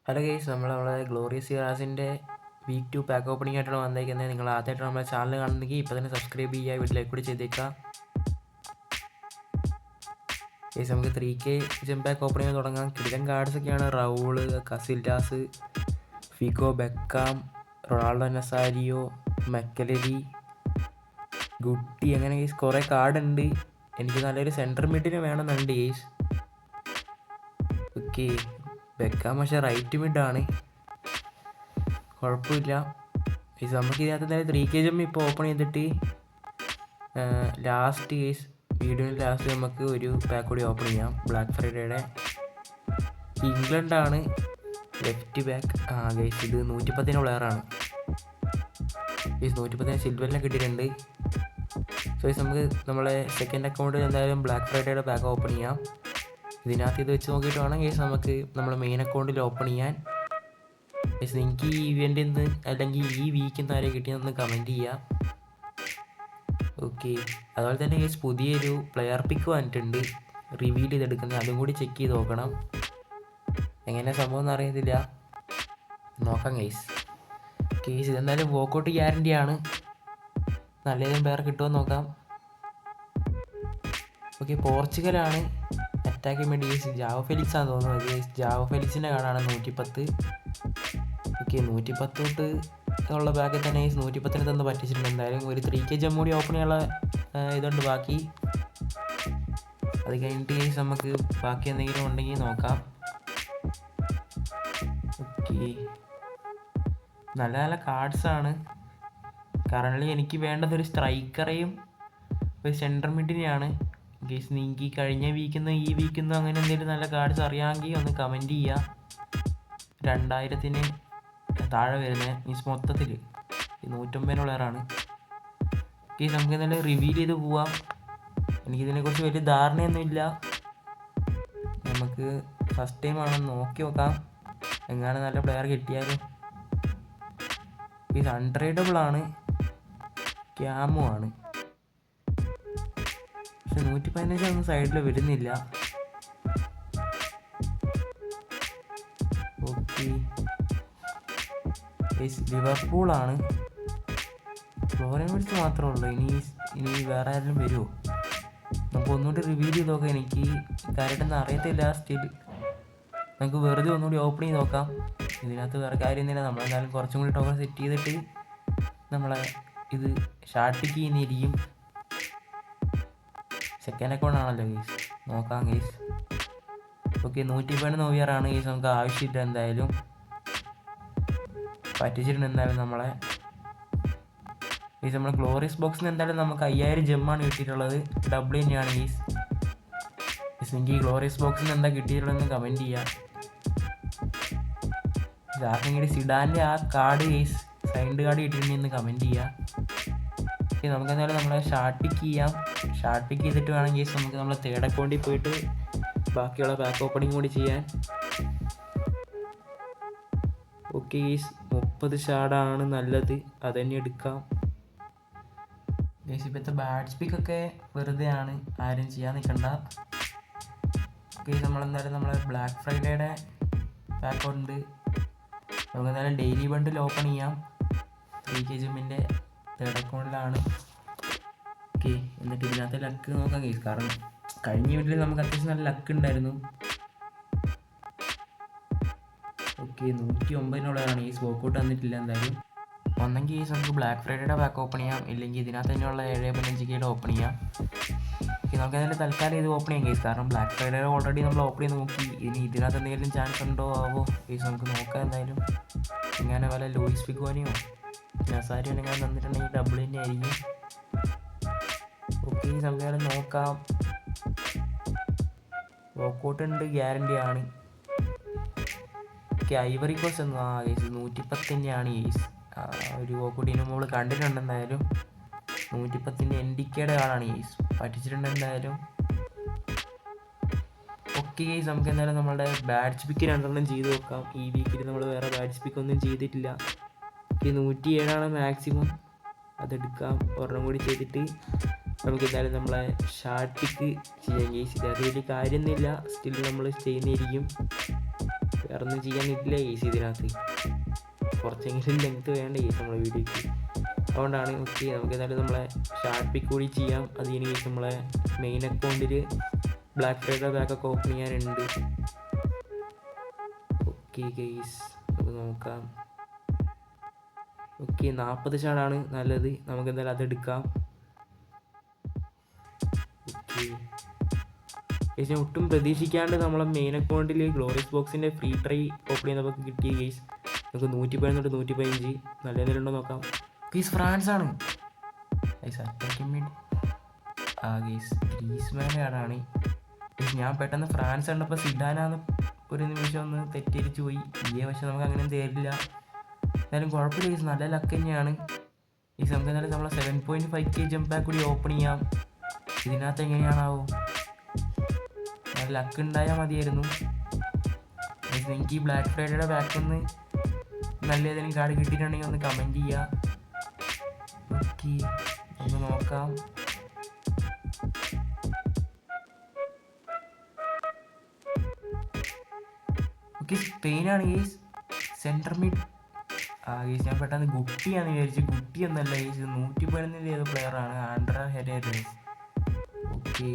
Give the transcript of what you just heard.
Hello guys, നമ്മളെ glorious സിറാസിൻ്റെ week 2 pack opening ആയിട്ടാണ് വന്നേക്കുന്നത്. നിങ്ങൾ ആദ്യമായിട്ട് നമ്മളെ ചാനൽ കാണുന്നെങ്കിൽ ഇപ്പോൾ തന്നെ സബ്സ്ക്രൈബ് ചെയ്യുക, വീട്ടിലേക്ക് കൂടി ചെയ്തേക്കുക. ഗൈസ്, നമുക്ക് 3K ജെം പാക്ക് ഓപ്പണിംഗ് തുടങ്ങാം. കിടിലൻ കാർഡ്സൊക്കെയാണ്. റൗള്, കസിൽഡാസ്, ഫിഗോ, ബെക്കാം, റൊണാൾഡോ നസാരിയോ, മെക്കലരി, ഗുട്ടി, അങ്ങനെ ഗൈസ് കുറേ കാർഡുണ്ട്. എനിക്ക് നല്ലൊരു സെൻറ്റർ മിഡിന് വേണമെന്നുണ്ട് ഗൈസ്. ഓക്കെ, ബെക്കാം പക്ഷേ റൈറ്റ് മിഡാണ്, കുഴപ്പമില്ല ഗൈസ്. നമുക്ക് ഇതിനകത്ത് എന്തായാലും 3K ജെം ഇപ്പോൾ ഓപ്പൺ ചെയ്തിട്ട് ലാസ്റ്റ് ഗൈസ്, വീഡിയോയിൽ ലാസ്റ്റ് നമുക്ക് ഒരു പാക്ക് കൂടി ഓപ്പൺ ചെയ്യാം. ബ്ലാക്ക് ഫ്രൈഡേയുടെ ഇംഗ്ലണ്ടാണ് ലെഫ്റ്റ് ബാക്ക്. ഗൈസ്, ഇത് 110 പ്ലെയറാണ് ഗൈസ്. 110 സിൽവറിനെ കിട്ടിയിട്ടുണ്ട്. സോ ഗൈസ്, നമുക്ക് നമ്മളെ സെക്കൻഡ് അക്കൗണ്ടിൽ എന്തായാലും ബ്ലാക്ക് ഫ്രൈഡേയുടെ പാക്ക് ഓപ്പൺ ചെയ്യാം. ഇതിനകത്ത് ഇത് വെച്ച് നോക്കിയിട്ട് വേണം ഗൈസ് നമുക്ക് നമ്മുടെ മെയിൻ അക്കൗണ്ടിൽ ഓപ്പൺ ചെയ്യാൻ. ഗൈസ്, നിങ്ങൾക്ക് ഈ ഇവൻറ്റിൽ നിന്ന് അല്ലെങ്കിൽ ഈ വീക്കിൽ നിന്ന് ആരെ കിട്ടിയെന്ന് കമൻറ്റ് ചെയ്യാം. ഓക്കെ, അതുപോലെ തന്നെ ഗൈസ് പുതിയൊരു പ്ലെയർ പിക്ക് വന്നിട്ടുണ്ട്, റിവീൽ ചെയ്തെടുക്കുന്നത്. അതും കൂടി ചെക്ക് ചെയ്ത് നോക്കണം. എങ്ങനെ സംഭവം എന്ന് അറിയത്തില്ല, നോക്കാം ഗൈസ്. കേസ് ഇതെന്തായാലും വോക്കൗട്ട് ഗ്യാരണ്ടിയാണ്. നല്ലതും പ്ലെയർ കിട്ടുമെന്ന് നോക്കാം. ഓക്കെ, പോർച്ചുഗലാണ് അറ്റാക്കിംഗ് വേണ്ടി ഗൈസ്. ജാവോ ഫെലിക്സ് ആണെന്ന് തോന്നുന്നത് ഗൈസ്. ജാവോ ഫെലിക്സിൻ്റെ കാർഡാണ് 110. ഓക്കെ, 110 തൊട്ട് ഉള്ള ബാക്കിൽ തന്നെ ഗൈസ് 110 തന്നെ പറ്റിച്ചിട്ടുണ്ട്. എന്തായാലും ഒരു 3K ജെം കൂടി ഓപ്പൺ ചെയ്യാനുള്ള ഇതുണ്ട് ബാക്കി. അത് കഴിഞ്ഞിട്ട് ഗൈസ് നമുക്ക് ബാക്കി എന്തെങ്കിലും ഉണ്ടെങ്കിൽ നോക്കാം. ഓക്കെ, നല്ല നല്ല കാർഡ്സാണ്. കറൻ്റ് എനിക്ക് വേണ്ടതൊരു സ്ട്രൈക്കറേയും ഒരു സെൻറ്റർ മിഡിനെയാണ് ഗൈസ്. നിങ്ങൾക്ക് കഴിഞ്ഞ വീക്കിൽ ഈ വീക്കിൽ അങ്ങനെ എന്തെങ്കിലും നല്ല കാർഡ്സ് അറിയാമെങ്കിൽ ഒന്ന് കമൻറ്റ് ചെയ്യുക. 2000-ന് താഴെ വരുന്നത് മീൻസ് മൊത്തത്തിൽ 150 പ്ലെയറാണ് ഗൈസ്. നമുക്ക് എന്തായാലും റിവീൽ ചെയ്ത് പോവാം. എനിക്കിതിനെക്കുറിച്ച് വലിയ ധാരണയൊന്നുമില്ല. നമുക്ക് ഫസ്റ്റ് ടൈം ആണെന്ന് നോക്കി നോക്കാം എങ്ങനെ നല്ല പ്ലെയർ കിട്ടിയാലും. ഗൈസ്, അൺട്രേഡബിൾ ആണ്, ക്യാമോ ആണ്. പക്ഷെ 115 ഒന്നും സൈഡിൽ വരുന്നില്ല. ഓക്കെ, ലിവർപൂളാണ്. ഫ്ലോറിൻ വിളിച്ച് മാത്രമേ ഉള്ളൂ. ഇനി വേറെ ആരെങ്കിലും വരുമോ? നമുക്ക് ഒന്നുകൂടി റിവ്യൂ ചെയ്ത് നോക്കാം. എനിക്ക് കാര്യമായിട്ടൊന്നും അറിയത്തില്ല സ്റ്റിൽ. നമുക്ക് വെറുതെ ഒന്നുകൂടി ഓപ്പൺ ചെയ്ത് നോക്കാം. ഇതിനകത്ത് വേറെ കാര്യമൊന്നുമില്ല. നമ്മളെന്തായാലും കുറച്ചും കൂടി ടോക്കൺ സെറ്റ് ചെയ്തിട്ട് നമ്മളെ ഇത് ഷാർട്ട് പിക്ക് ചെയ്യുന്നതായിരിക്കും. സെക്കൻഡ് അക്കൗണ്ട് ആണല്ലോ ഗൈസ്, നോക്കാം ഗൈസ്. ഓക്കെ, 110 നോവിയറാണ് ഗൈസ്. നമുക്ക് ആവശ്യമില്ല, എന്തായാലും പറ്റിച്ചിട്ടുണ്ട്. എന്തായാലും നമ്മളെ ഗൈസ് നമ്മുടെ ഗ്ലോറിയസ് ബോക്സിന് എന്തായാലും നമുക്ക് 5000 ജെമ്മാണ് കിട്ടിയിട്ടുള്ളത്. ഡബിൾ തന്നെയാണ് ഗൈസ്. നിങ്ങൾക്ക് ഈ ഗ്ലോറിയസ് ബോക്സിന് എന്താ കിട്ടിയിട്ടുള്ളതെന്ന് കമൻറ്റ് ചെയ്യാം. ആർക്കെങ്കിലും സിഡാൻ്റെ ആ കാർഡ് ഗൈസ്, സൈൻഡ് കാർഡ് കിട്ടിയിട്ടുണ്ടെന്ന് കമൻറ്റ് ചെയ്യുക. ഓക്കെ, നമുക്ക് എന്തായാലും നമ്മളെ ഷാർട്ട് പിക്ക് ചെയ്യാം. ഷാർട്ട് പിക്ക് ചെയ്തിട്ട് വേണം ഗൈസ് നമുക്ക് നമ്മളെ തേർഡ് അക്കൗണ്ടിൽ പോയിട്ട് ബാക്കിയുള്ള പാക്ക് ഓപ്പണിംഗ് കൂടി ചെയ്യാൻ. ഓക്കെ ഗൈസ്, 30 ഷാർഡാണ് നല്ലത്, അത് തന്നെ എടുക്കാം ഗൈസ്. ഇപ്പോഴത്തെ ബാഡ് പിക്കൊക്കെ വെറുതെ ആണ്, ആരും ചെയ്യാൻ നിൽക്കണ്ട ഗൈസ്. നമ്മളെന്തായാലും നമ്മളെ ബ്ലാക്ക് ഫ്രൈഡേയുടെ പാക്ക് ഉണ്ട്. നമുക്ക് എന്തായാലും ഡെയിലി ബണ്ടിൽ ഓപ്പൺ ചെയ്യാം. 3K ജെമ്മിൻ്റെ third അക്കൗണ്ടിലാണ്. ഓക്കെ, എന്നിട്ട് ഇതിനകത്ത് ലക്ക് നോക്കാം ഗൈസ്. കാരണം കഴിഞ്ഞ വീട്ടിൽ നമുക്ക് അത്യാവശ്യം നല്ല ലക്ക് ഉണ്ടായിരുന്നു. ഓക്കെ, 109 ഈ വോക്കൗട്ട് വന്നിട്ടില്ല. എന്തായാലും ഒന്നെങ്കിൽ ഈ നമുക്ക് ബ്ലാക്ക് ഫ്രൈഡേയുടെ പാക്ക് ഓപ്പൺ ചെയ്യാം, ഇല്ലെങ്കിൽ ഇതിനകത്ത് തന്നെയുള്ള 7.5Kയുടെ ഓപ്പൺ ചെയ്യാം. ഓക്കെ, നമുക്ക് എന്തായാലും തൽക്കാലം ഇത് ഓപ്പൺ ചെയ്യാം ഗൈസ്. കാരണം ബ്ലാക്ക് ഫ്രൈഡേയുടെ ഓൾറെഡി നമ്മൾ ഓപ്പൺ ചെയ്ത് നോക്കി. ഇനി ഇതിനകത്ത് എന്തെങ്കിലും ചാൻസ് ഉണ്ടോ ആവോ ഗൈസ്, നമുക്ക് നോക്കാം. എന്തായാലും ഇങ്ങനെ വല്ല ലൂയിസ് ഫിഗോനെയോ നസാരിയോ എങ്ങനെ തന്നിട്ടുണ്ടെങ്കിൽ ഡബിൾ തന്നെ ആയിരിക്കും. ഓക്കെ, നമുക്ക് നോക്കാം. വോക്കൗട്ട് ഉണ്ട്, ഗ്യാരണ്ടി ആണ്. ഓക്കെ, ഐവറി കോസ്റ്റ് ഒന്നും ഗൈസ് 110 തന്നെയാണ് ഗൈസ്. ഒരു വോക്കൗട്ടിന് നമ്മൾ കണ്ടിട്ടുണ്ട്. എന്തായാലും 110 NDKയുടെ ആളാണ് ഗൈസ്, പറ്റിച്ചിട്ടുണ്ട് എന്തായാലും. ഓക്കെ ഗൈസ്, നമുക്ക് എന്തായാലും നമ്മളുടെ ബാഡ്ജ് പിക്ക് 2 ചെയ്ത് നോക്കാം. ഈ വീക്കിൽ നമ്മൾ വേറെ ബാഡ്ജ് പിക്ക് ഒന്നും ചെയ്തിട്ടില്ല. ഈ 107 മാക്സിമം, അതെടുക്കാം. ഒരെണ്ണം കൂടി ചെയ്തിട്ട് നമുക്ക് എന്തായാലും നമ്മളെ ഷാർട്ട് പിക്ക് ചെയ്യാം ഗൈസ്. ഇത് വലിയ കാര്യമൊന്നുമില്ല, സ്റ്റിൽ നമ്മൾ ചെയ്യുന്നതായിരിക്കും. വേറെ ഒന്നും ചെയ്യാനില്ല കേസ് ഇതിനകത്ത്. കുറച്ചെങ്കിലും ലെങ്ത്ത് വേണ്ട കേസ് നമ്മളെ വീഡിയോയ്ക്ക്. അതുകൊണ്ടാണ് ഓക്കെ നമുക്ക് എന്തായാലും നമ്മളെ ഷാർട്ട് പിക്ക് കൂടി ചെയ്യാം. അതിന് കേസ് നമ്മളെ മെയിൻ അക്കൗണ്ടിൽ ബ്ലാക്ക് ഫ്രൈഡേ ബാക്കൊക്കെ ഓപ്പൺ ചെയ്യാനുണ്ട്. ഓക്കെ ഗെയ്സ് നമുക്ക് നോക്കാം. ഓക്കെ 40 ഷാർട്ടാണ് നല്ലത്, നമുക്ക് എന്തായാലും അതെടുക്കാം. ഓക്കെ ഗെയ്സ് ഒട്ടും പ്രതീക്ഷിക്കാണ്ട് നമ്മളെ മെയിൻ അക്കൗണ്ടിൽ ഗ്ലോറിയസ് ബോക്സിൻ്റെ ഫ്രീ ട്രൈ ഓപ്പൺ ചെയ്യുന്നപ്പോൾ കിട്ടിയ ഗെയ്സ് നമുക്ക് 111 115 നല്ല എന്തെങ്കിലും ഉണ്ടോ നോക്കാം. ഗെയ്സ് ഫ്രാൻസാണ് ഗെയ്സ് അറ്റാക്കിംഗ് മിഡ്. ആ ഗെയ്സ് ഗ്രീസ്മാൻ്റെ ആടാണ് ഗെയ്സ്. ഞാൻ പെട്ടെന്ന് ഫ്രാൻസ് കണ്ടപ്പോൾ സിഡാനാന്ന് ഒരു നിമിഷം ഒന്ന് തെറ്റിരിച്ചു പോയി. പക്ഷെ നമുക്ക് അങ്ങനെ തരില്ല. എന്തായാലും കുഴപ്പമില്ല ഗെയ്സ്, നല്ല ലക്ക് തന്നെയാണ് ഗെയ്സ്. നമുക്ക് എന്തായാലും നമ്മളെ 7.5K ജമ്പ് ബാക്ക് കൂടി ഓപ്പൺ ചെയ്യാം. ഇതിനകത്ത് എങ്ങനെയാണാവും, നല്ല ലക്ക് ഉണ്ടായാൽ മതിയായിരുന്നു. നിങ്ങൾക്ക് ഈ ബ്ലാക്ക് ഫ്രൈഡേയുടെ ബാക്കിൽ നിന്ന് നല്ല ഏതെങ്കിലും കാർഡ് കിട്ടിയിട്ടുണ്ടെങ്കിൽ ഒന്ന് കമൻറ്റ് ചെയ്യുക. ഓക്കെ ഒന്ന് നോക്കാം. ഓക്കെ സ്പെയിനാണ് ഗെയ്സ്. Centre mid. ഗെയ്സ് ഞാൻ പെട്ടെന്ന് ഗുട്ടിയാന്ന് വിചാരിച്ചു. ഗുട്ടി എന്നല്ല ഗെയ്സ്, 111 ഏത് പ്ലെയറാണ്, ആൻഡ്രാ ഹെരേറ. ഓക്കെ